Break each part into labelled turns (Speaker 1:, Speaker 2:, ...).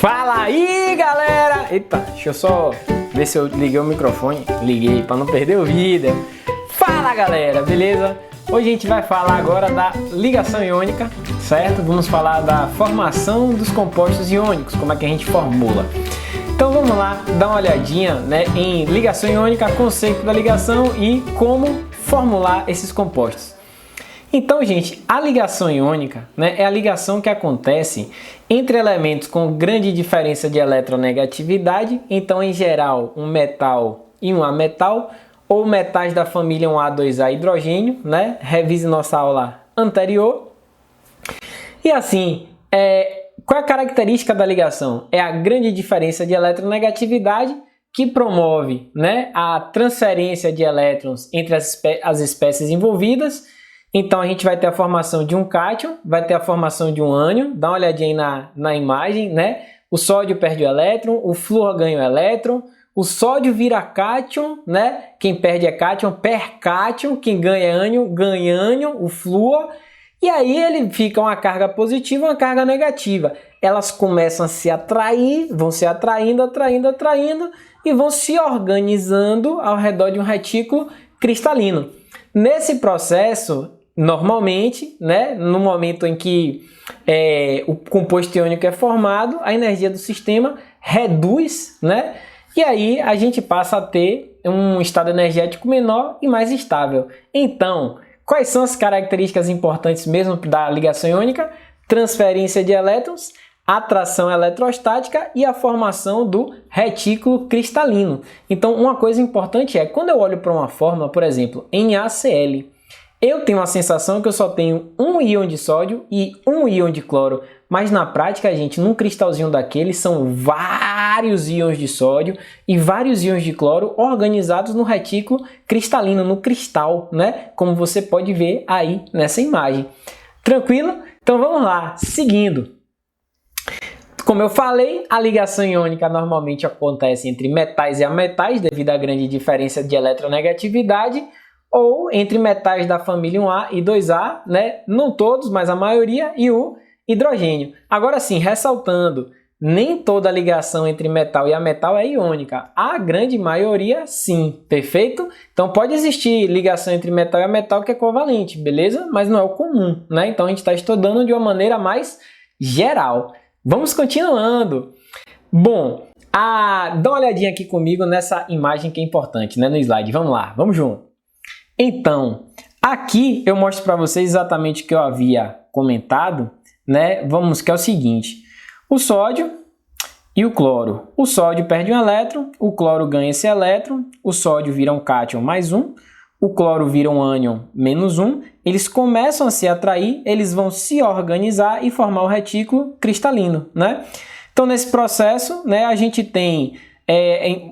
Speaker 1: Fala aí, galera! Eita, deixa eu só ver se eu liguei o microfone. Liguei para não perder o vídeo. Fala, galera, beleza? Hoje a gente vai falar agora da ligação iônica, certo? Vamos falar da formação dos compostos iônicos, como é que a gente formula. Então vamos lá, dar uma olhadinha, né, em ligação iônica, conceito da ligação e como formular esses compostos. Então, gente, a ligação iônica, né, é a ligação que acontece entre elementos com grande diferença de eletronegatividade, então, em geral, um metal e um ametal, ou metais da família 1A, 2A hidrogênio, né? Revise nossa aula anterior. E assim, qual é a característica da ligação? É a grande diferença de eletronegatividade que promove, né, a transferência de elétrons entre as espécies envolvidas. Então, a gente vai ter a formação de um cátion, vai ter a formação de um ânion. Dá uma olhadinha aí na imagem, né? O sódio perde o elétron, o flúor ganha o elétron, o sódio vira cátion, né? Quem perde é cátion, percátion, quem ganha é ânion, ganha ânion, o flúor. E aí ele fica uma carga positiva e uma carga negativa. Elas começam a se atrair, vão se atraindo, atraindo e vão se organizando ao redor de um retículo cristalino. Nesse processo, normalmente, né, no momento em que o composto iônico é formado, a energia do sistema reduz, né, e aí a gente passa a ter um estado energético menor e mais estável. Então, quais são as características importantes mesmo da ligação iônica? Transferência de elétrons, atração eletrostática e a formação do retículo cristalino. Então, uma coisa importante é, quando eu olho para uma fórmula, por exemplo, NaCl, eu tenho a sensação que eu só tenho um íon de sódio e um íon de cloro, mas na prática, gente, num cristalzinho daquele são vários íons de sódio e vários íons de cloro organizados no retículo cristalino, no cristal, né? Como você pode ver aí nessa imagem. Tranquilo? Então vamos lá, seguindo. Como eu falei, a ligação iônica normalmente acontece entre metais e ametais devido à grande diferença de eletronegatividade, ou entre metais da família 1A e 2A, né? Não todos, mas a maioria, e o hidrogênio. Agora sim, ressaltando, nem toda ligação entre metal e ametal é iônica. A grande maioria, sim. Perfeito? Então pode existir ligação entre metal e ametal que é covalente, beleza? Mas não é o comum, né? Então a gente está estudando de uma maneira mais geral. Vamos continuando. Bom, dá uma olhadinha aqui comigo nessa imagem que é importante, né, no slide. Vamos lá, vamos junto. Então, aqui eu mostro para vocês exatamente o que eu havia comentado, né? Que é o seguinte: o sódio e o cloro. O sódio perde um elétron, o cloro ganha esse elétron, o sódio vira um cátion mais um, o cloro vira um ânion menos um, eles começam a se atrair, eles vão se organizar e formar o retículo cristalino, né? Então, nesse processo, né, a gente tem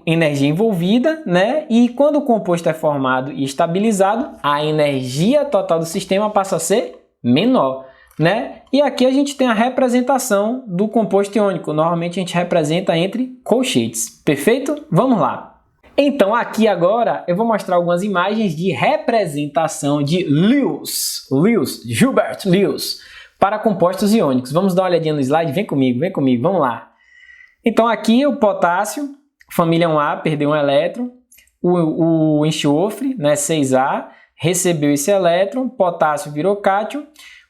Speaker 1: energia envolvida, né? E quando o composto é formado e estabilizado, a energia total do sistema passa a ser menor, né? E aqui a gente tem a representação do composto iônico. Normalmente a gente representa entre colchetes. Perfeito? Vamos lá. Então, aqui agora eu vou mostrar algumas imagens de representação de Gilbert Lewis, para compostos iônicos. Vamos dar uma olhadinha no slide? Vem comigo, vamos lá. Então, aqui o potássio, família 1A, perdeu um elétron, o enxofre, né, 6A, recebeu esse elétron, potássio virou cátion,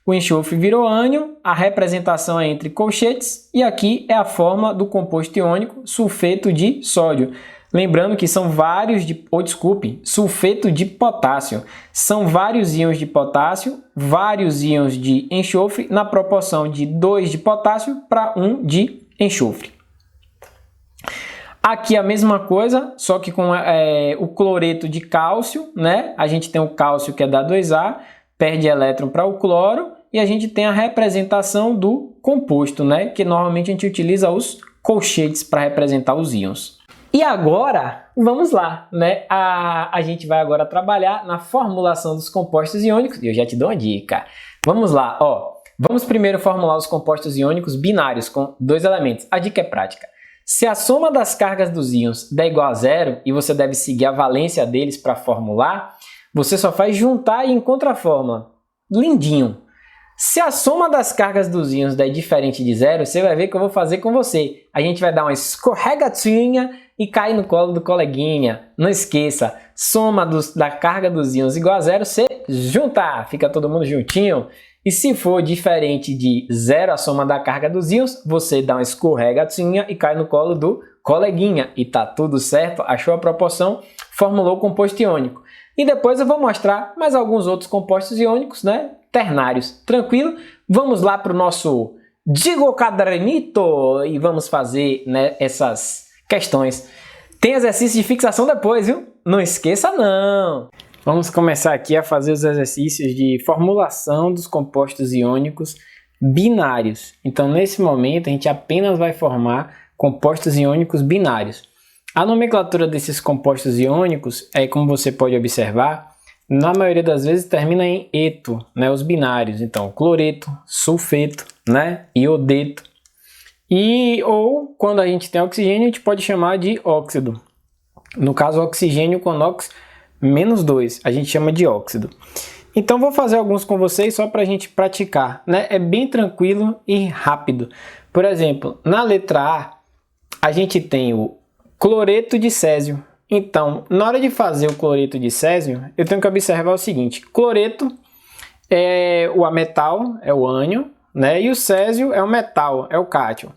Speaker 1: o enxofre virou ânion, a representação é entre colchetes, e aqui é a fórmula do composto iônico sulfeto de sódio. Lembrando que são sulfeto de potássio. São vários íons de potássio, vários íons de enxofre, na proporção de 2 de potássio para 1 de enxofre. Aqui a mesma coisa, só que com o cloreto de cálcio, né? A gente tem o cálcio que é da 2A, perde elétron para o cloro, e a gente tem a representação do composto, né? Que normalmente a gente utiliza os colchetes para representar os íons. E agora, vamos lá, né? A gente vai agora trabalhar na formulação dos compostos iônicos. E eu já te dou uma dica. Vamos lá, ó. Vamos primeiro formular os compostos iônicos binários com dois elementos. A dica é prática. Se a soma das cargas dos íons der igual a zero, e você deve seguir a valência deles para formular, você só faz juntar e encontra a fórmula. Lindinho. Se a soma das cargas dos íons der diferente de zero, você vai ver que eu vou fazer com você. A gente vai dar uma escorregadinha e cair no colo do coleguinha. Não esqueça, soma da carga dos íons igual a zero, você juntar, fica todo mundo juntinho. E se for diferente de zero a soma da carga dos íons, você dá uma escorregadinha e cai no colo do coleguinha. E tá tudo certo, achou a proporção, formulou o composto iônico. E depois eu vou mostrar mais alguns outros compostos iônicos, né? Ternários. Tranquilo? Vamos lá para o nosso Digo Cadernito e vamos fazer, né, essas questões. Tem exercício de fixação depois, viu? Não esqueça não! Vamos começar aqui a fazer os exercícios de formulação dos compostos iônicos binários. Então, nesse momento, a gente apenas vai formar compostos iônicos binários. A nomenclatura desses compostos iônicos é, como você pode observar, na maioria das vezes termina em eto, né, os binários. Então, cloreto, sulfeto, né, iodeto. Ou, quando a gente tem oxigênio, a gente pode chamar de óxido. No caso, oxigênio com NOx -2, a gente chama de óxido. Então, vou fazer alguns com vocês só para a gente praticar, né? É bem tranquilo e rápido. Por exemplo, na letra A, a gente tem o cloreto de césio. Então, na hora de fazer o cloreto de césio, eu tenho que observar o seguinte: cloreto é o ametal, é o ânion, né? E o césio é o metal, é o cátion.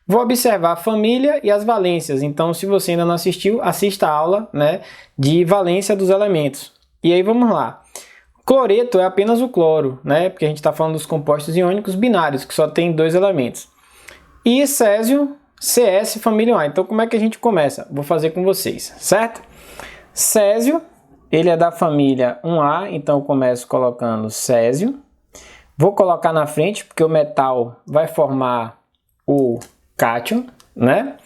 Speaker 1: Vou observar a família e as valências. Então, se você ainda não assistiu, assista a aula, né, de valência dos elementos. E aí, vamos lá. Cloreto é apenas o cloro, né? Porque a gente está falando dos compostos iônicos binários, que só tem 2 elementos. E césio, CS, família A. Então, como é que a gente começa? Vou fazer com vocês, certo? Césio, ele é da família 1A, então eu começo colocando césio. Vou colocar na frente, porque o metal vai formar o cátion, né?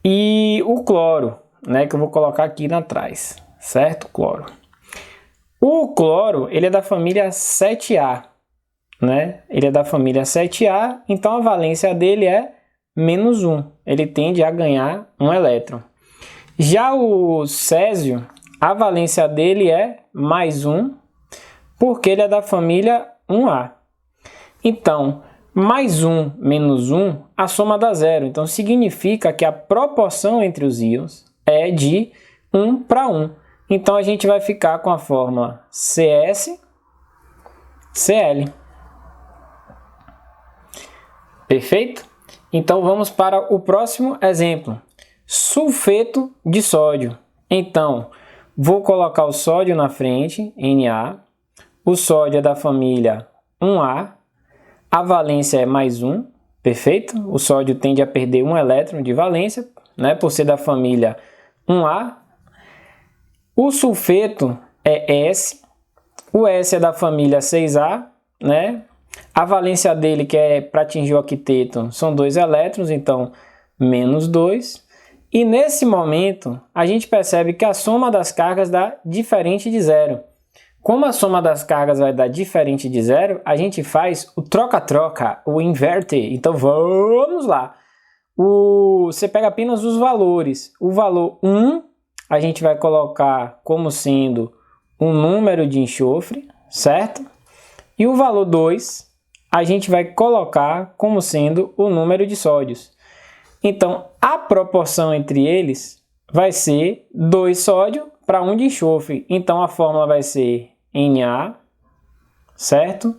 Speaker 1: E o cloro, né, que eu vou colocar aqui atrás, certo? Cloro. O cloro, ele é da família 7A, né? Ele é da família 7A, então a valência dele é -1. Ele tende a ganhar um elétron. Já o césio, a valência dele é +1, porque ele é da família 1A. Então, +1 menos 1, a soma dá 0. Então, significa que a proporção entre os íons é de 1 para 1. Então, a gente vai ficar com a fórmula CS, Cl. Perfeito? Então, vamos para o próximo exemplo. Sulfeto de sódio. Então, vou colocar o sódio na frente, Na. O sódio é da família 1A. A valência é +1, perfeito? O sódio tende a perder um elétron de valência, né, por ser da família 1A. O sulfeto é S. O S é da família 6A, né? A valência dele, que é para atingir o octeto, são 2 elétrons, então -2. E nesse momento, a gente percebe que a soma das cargas dá diferente de zero. Como a soma das cargas vai dar diferente de zero, a gente faz o troca-troca, o inverter. Então vamos lá. Você pega apenas os valores. O valor 1 a gente vai colocar como sendo um número de enxofre, certo? E o valor 2 a gente vai colocar como sendo o número de sódios. Então a proporção entre eles vai ser 2 sódio para 1 de enxofre. Então a fórmula vai ser Na, certo?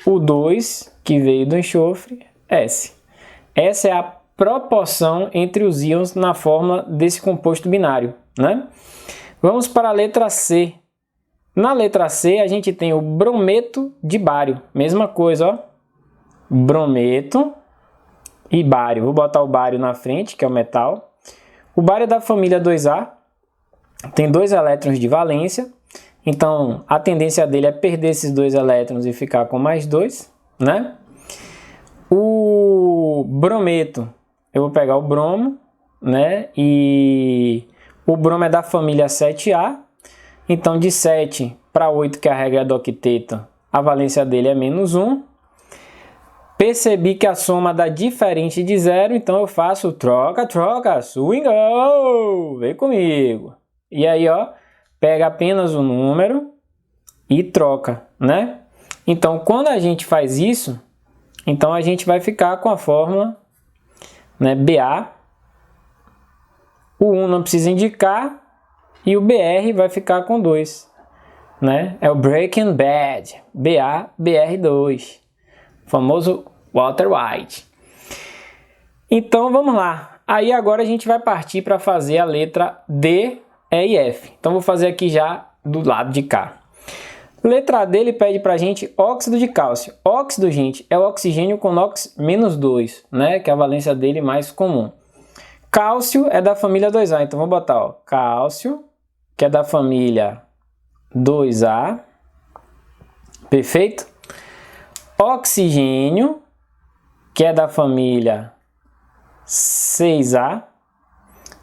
Speaker 1: O 2, que veio do enxofre, S. Essa é a proporção entre os íons na fórmula desse composto binário, né? Vamos para a letra C. Na letra C, a gente tem o brometo de bário. Mesma coisa, ó. Brometo e bário. Vou botar o bário na frente, que é o metal. O bário é da família 2A. Tem 2 elétrons de valência. Então, a tendência dele é perder esses 2 elétrons e ficar com +2, né? O brometo, eu vou pegar o bromo, né? E o bromo é da família 7A. Então, de 7 para 8, que é a regra do octeto, a valência dele é -1. Percebi que a soma dá diferente de zero, então eu faço troca, troca, swing, vem comigo. E aí, ó, pega apenas o número e troca, né? Então, quando a gente faz isso, então a gente vai ficar com a fórmula, né, BA. O 1 não precisa indicar e o BR vai ficar com 2, né? É o Breaking Bad, BA-BR2, famoso Walter White. Então vamos lá. Aí agora a gente vai partir para fazer a letra D, E e F. Então vou fazer aqui já do lado de cá. Letra D, ele pede para a gente óxido de cálcio. Óxido, gente, é o oxigênio com NOx -2, né? Que é a valência dele mais comum. Cálcio é da família 2A, então vamos botar, ó, cálcio, que é da família 2A, perfeito? Oxigênio, que é da família 6A,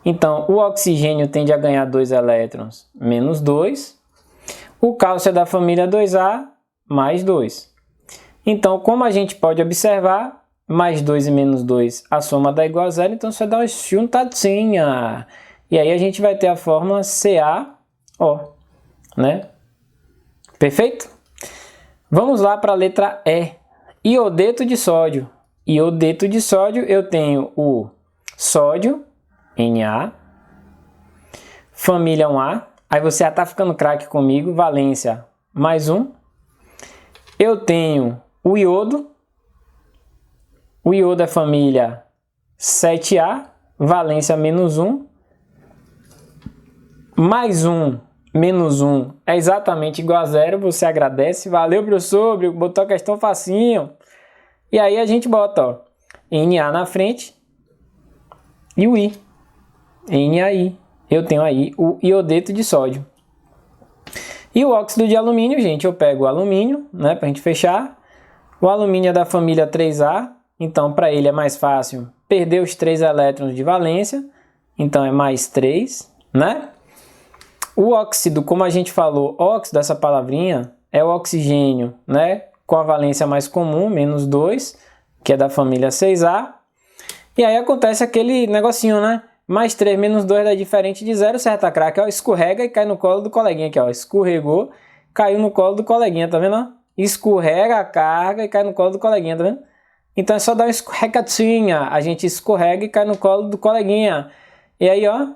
Speaker 1: então o oxigênio tende a ganhar 2 elétrons, menos 2, o cálcio é da família 2A, mais 2. Então, como a gente pode observar, mais 2 e menos 2, a soma dá igual a 0, então você dá uma juntadinha. E aí a gente vai ter a fórmula CaO, né? Perfeito? Vamos lá para a letra E. Iodeto de sódio. Iodeto de sódio, eu tenho o sódio, Na, família 1A. Aí você já está ficando craque comigo, valência mais 1. Eu tenho o iodo. O iodo é família 7A, valência menos 1. Mais 1 menos 1 é exatamente igual a 0. Você agradece. Valeu, professor, botou a questão facinho. E aí a gente bota, ó, Na na frente e o I. NaI. Eu tenho aí o iodeto de sódio. E o óxido de alumínio, gente, eu pego o alumínio, né, pra gente fechar. O alumínio é da família 3A. Então, para ele é mais fácil perder os 3 elétrons de valência. Então, é mais 3, né? O óxido, como a gente falou, óxido, essa palavrinha, é o oxigênio, né? Com a valência mais comum, menos 2, que é da família 6A. E aí acontece aquele negocinho, né? Mais 3 menos 2 dá diferente de 0, certo, craque? Ó, escorrega e cai no colo do coleguinha aqui, ó. Escorregou, caiu no colo do coleguinha, tá vendo? Escorrega a carga e cai no colo do coleguinha, tá vendo? Então é só dar uma escorregadinha, a gente escorrega e cai no colo do coleguinha. E aí, ó,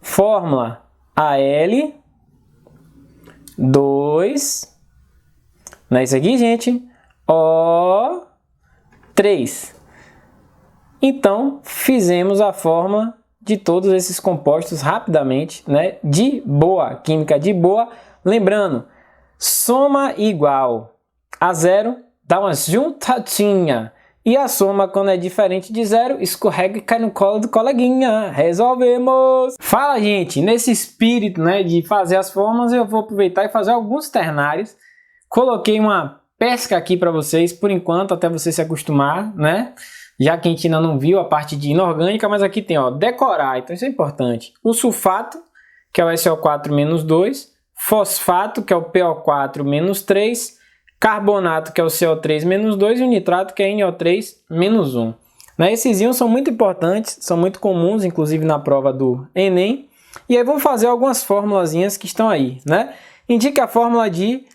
Speaker 1: fórmula Al2, não é isso aqui, gente? O3. Então, fizemos a fórmula de todos esses compostos rapidamente, né? De boa, química de boa. Lembrando, soma igual a 0, dá uma juntadinha. E a soma, quando é diferente de 0, escorrega e cai no colo do coleguinha. Resolvemos! Fala, gente! Nesse espírito, né, de fazer as fórmulas, eu vou aproveitar e fazer alguns ternários. Coloquei uma pesca aqui para vocês, por enquanto, até você se acostumar, né? Já que a gente ainda não viu a parte de inorgânica, mas aqui tem, ó, decorar. Então isso é importante. O sulfato, que é o SO4-2. Fosfato, que é o PO4-3. Carbonato, que é o CO3-2, e o nitrato, que é NO3-1. Né? Esses íons são muito importantes, são muito comuns, inclusive na prova do Enem. E aí vamos fazer algumas formulazinhas que estão aí, né? Indique a fórmula de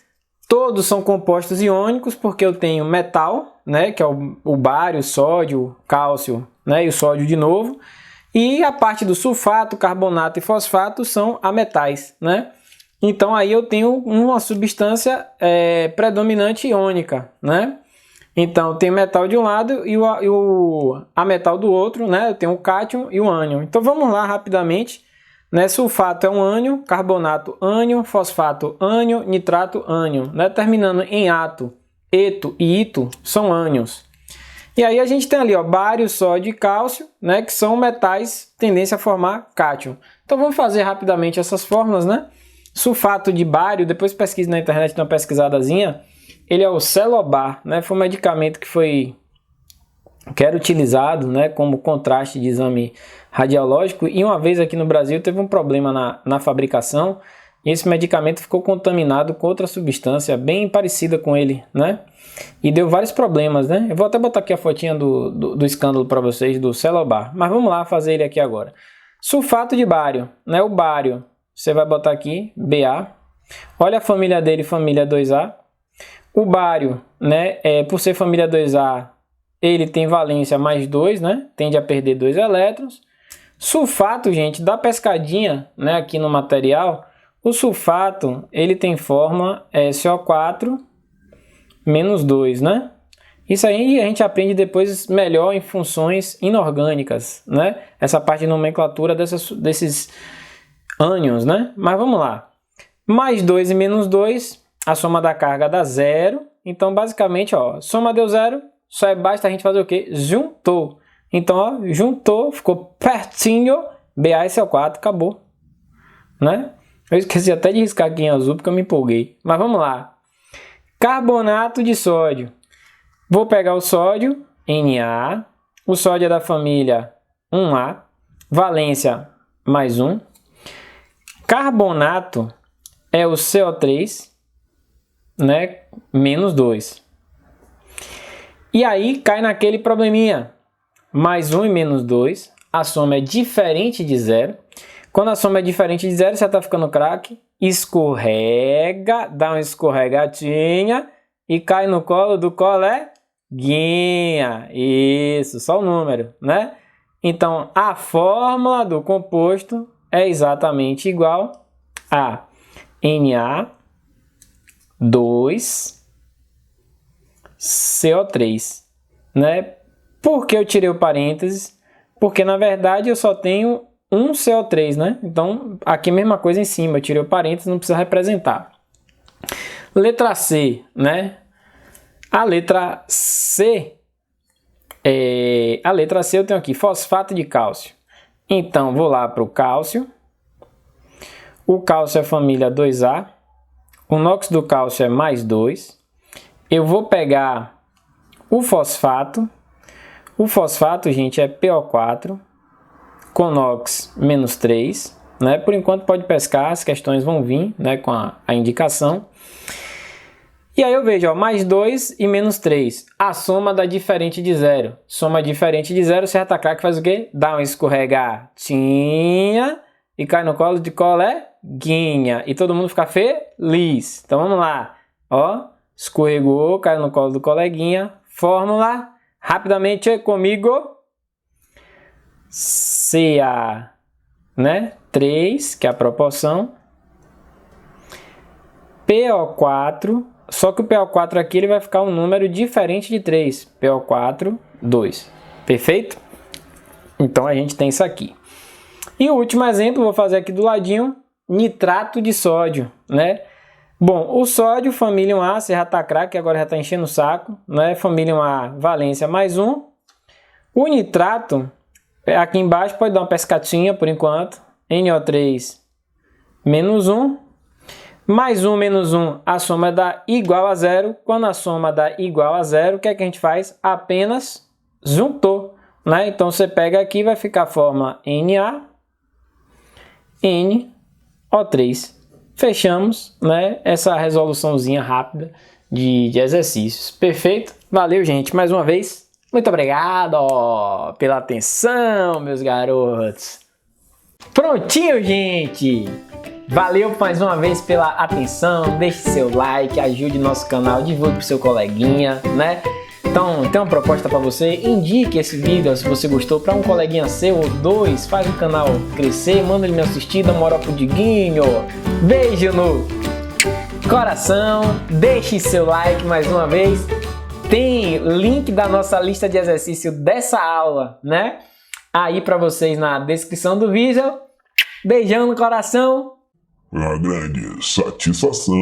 Speaker 1: todos são compostos iônicos, porque eu tenho metal, né? Que é o bário, sódio, cálcio, né? E o sódio de novo. E a parte do sulfato, carbonato e fosfato são ametais, né? Então aí eu tenho uma substância predominante iônica, né? Então tem metal de um lado e o ametal do outro, né? Eu tenho o cátion e o ânion. Então vamos lá rapidamente, né? Sulfato é um ânion, carbonato ânion, fosfato ânion, nitrato ânion, né? Terminando em ato, eto e ito são ânions. E aí a gente tem ali, ó, bário, sódio e cálcio, né? Que são metais tendência a formar cátion. Então vamos fazer rapidamente essas fórmulas, né? Sulfato de bário, depois pesquise na internet, uma pesquisadazinha, ele é o Celobar, né? Foi um medicamento que era utilizado, né, como contraste de exame radiológico, e uma vez aqui no Brasil teve um problema na fabricação, e esse medicamento ficou contaminado com outra substância bem parecida com ele, né? E deu vários problemas, né? Eu vou até botar aqui a fotinha do escândalo para vocês, do Celobar, mas vamos lá fazer ele aqui agora. Sulfato de bário, né? O bário, você vai botar aqui, Ba. Olha a família dele, família 2A. O bário, né, por ser família 2A, ele tem valência mais 2, né? Tende a perder 2 elétrons. Sulfato, gente, da pescadinha, né, aqui no material, o sulfato, ele tem fórmula CO4 menos 2, né? Isso aí a gente aprende depois melhor em funções inorgânicas, né? Essa parte de nomenclatura desses ânions, né? Mas vamos lá. Mais 2 e menos 2, a soma da carga dá 0. Então, basicamente, ó, soma deu 0, só basta a gente fazer o quê? Juntou. Então, ó, juntou, ficou pertinho, BaSO4, acabou. Né? Eu esqueci até de riscar aqui em azul porque eu me empolguei. Mas vamos lá. Carbonato de sódio. Vou pegar o sódio, Na. O sódio é da família 1A. Valência mais 1. Carbonato é o CO3, né? Menos 2. E aí cai naquele probleminha. Mais 1 e menos 2. A soma é diferente de 0. Quando a soma é diferente de 0, você está ficando craque. Escorrega, dá uma escorregadinha e cai no colo do coleguinha. Isso, só o número, né? Então, a fórmula do composto é exatamente igual a Na2CO3, né? Por que eu tirei o parênteses? Porque, na verdade, eu só tenho um CO3, né? Então, aqui a mesma coisa em cima, eu tirei o parênteses, não precisa representar. Letra C, né? A letra C eu tenho aqui fosfato de cálcio. Então, vou lá para o cálcio. O cálcio é família 2A. O NOx do cálcio é mais 2. Eu vou pegar o fosfato. O fosfato, gente, é PO4 com NOx menos 3. Né? Por enquanto pode pescar, as questões vão vir, né, com a indicação. E aí eu vejo, ó, mais 2 e menos 3. A soma dá diferente de 0. Soma diferente de 0, você já tá claro que faz o quê? Dá uma escorregadinha e cai no colo de coleguinha. E todo mundo fica feliz. Então vamos lá. Ó, escorregou, caiu no colo do coleguinha. Fórmula, rapidamente comigo. Ca, né? 3, que é a proporção. PO4. Só que o PO4 aqui ele vai ficar um número diferente de 3. PO4, 2. Perfeito? Então a gente tem isso aqui. E o último exemplo, vou fazer aqui do ladinho, nitrato de sódio, né? Bom, o sódio, família 1A, você já tá craque, agora já tá enchendo o saco, né? Família 1A, valência mais 1. O nitrato, aqui embaixo pode dar uma pescatinha por enquanto. NO3 menos 1. Mais 1 menos 1, a soma dá igual a 0. Quando a soma dá igual a 0, o que é que a gente faz? Apenas juntou, né? Então você pega aqui, vai ficar a fórmula NaNO3. Fechamos, né, essa resoluçãozinha rápida de exercícios. Perfeito? Valeu, gente. Mais uma vez, muito obrigado pela atenção, meus garotos. Prontinho, gente! Valeu mais uma vez pela atenção, deixe seu like, ajude nosso canal, divulgue pro seu coleguinha, né? Então, tem uma proposta para você, indique esse vídeo se você gostou para um coleguinha seu ou dois, faz o canal crescer, manda ele me assistir, dá moral pro Diguinho. Beijo no coração, deixe seu like mais uma vez. Tem link da nossa lista de exercício dessa aula, né? Aí para vocês na descrição do vídeo. Beijão no coração.
Speaker 2: Uma grande satisfação.